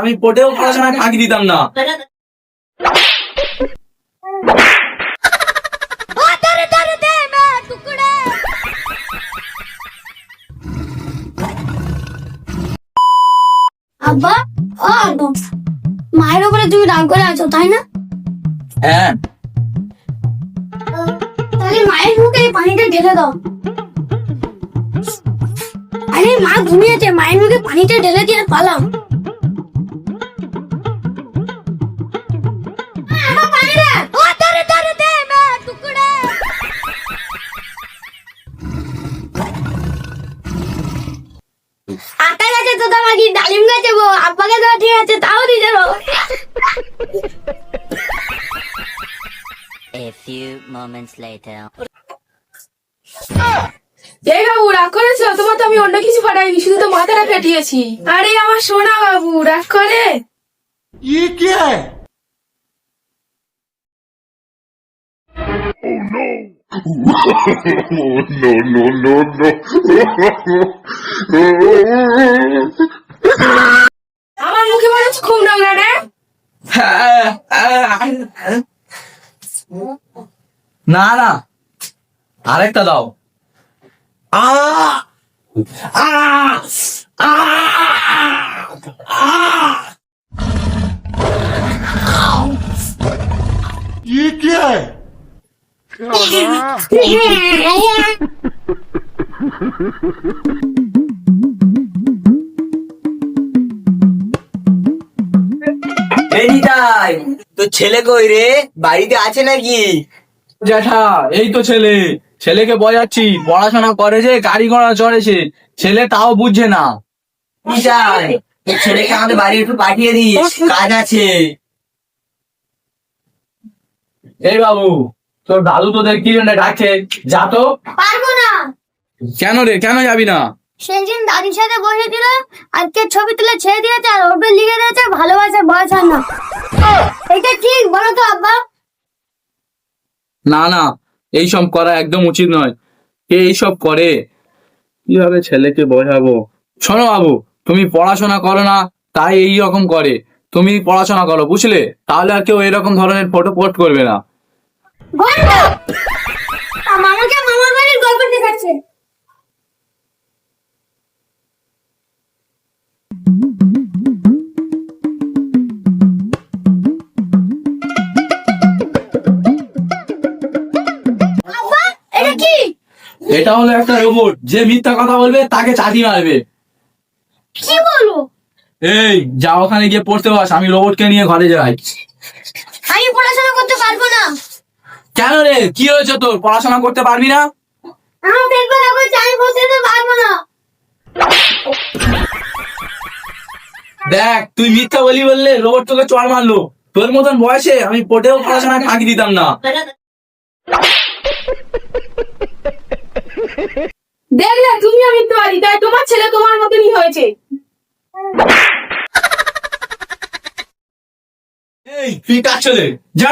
আমি পড়েও পড়াশোনা ফাঁকি দিতাম না। আব্বা, ও আব্বা, মায়ের উপরে তুমি রাগ করে আছো তাই না? হ্যাঁ। তাহলে মায়ের মুখে এই পানিটা ঢেলে দাও। আরে মা ঘুমিয়েছে, মায়ের মুখে পানিটা ঢেলে দিয়ে পালাও। আটা গাছে তো তোমাকে ডালিম গাছে বো, আব্বাকে তো ঠিক আছে তাও দিয়ে দেবো। A few moments later. এই বাবু রাগ করেছো? তোমার তো আমি অন্য কিছু ফাটাইনি, শুধু তো মাথাটা ফেটিয়েছি। আরে আমার সোনা বাবু রাগ করে? আমার মুখে মনে হচ্ছে খুব নোংরা রে। না না, আরেকটা দাও। ये क्या है? তো ছেলে কই রে, বাড়িতে আছে নাকি? জ্যাঠা, এই তো ছেলে। ছেলেকে বোঝাচ্ছি পড়াশোনা করেছে, গাড়ি ঘোড়া চড়েছে, ছেলে তাও বুঝছে না। কি চাই? তোর ছেলেকে আমাদের বাড়ি একটু পাঠিয়ে দিস, কাজ আছে। এই বাবু, তোর দাদু তোদের কি জন্য ডাকছে, যা তো। পারবো না। কেন রে, কেন যাবি না? সেদিন দাদির সাথে বসেছিল, আজকে ছবি তুলে ছেড়ে দিয়েছে আর ওপরে লিখে দিয়েছে ভালোবাসার বয়স আর না। এটা ঠিক বলো তো আব্বা? না না, এইসব করা একদম উচিত নয়। কে এইসব করে? কিভাবে ছেলেকে বোঝাবো? শোনো বাবু, তুমি পড়াশোনা করো না তাই এই রকম করে। তুমি পড়াশোনা করো, বুঝলে? তাহলে আর কেউ এরকম ধরনের ফটো পোস্ট করবে না। মামাকে মামার বাড়ির গল্প দেখাচ্ছে। আব্বা, এটা কি? এটা হলো একটা রোবট, যে মিথ্যা কথা বলবে তাকে চাটি মারবে। কি বলো? এই যা, ওখানে গিয়ে পড়তে বস, আমি রোবটকে নিয়ে ঘরে যাই। আমি পড়াশোনা করতে পারবো না। কেন রে, কি হয়েছে তোর? পড়াশোনা করতে পারবি না? আমার পেট ব্যথা করছে, আমি বসতে পারবো না। দেখ, তুই মিথ্যা বলি বললে রোবট তোকে চড় মারলো। তোর মতন বয়সে আমি পড়েও পড়াশোনা ফাঁকি দিতাম না। দেখলে তুমি আমি তো পারি, তাই তোমার ছেলে তোমার মতনই হয়েছে। এই তুই কাজ চলে যা।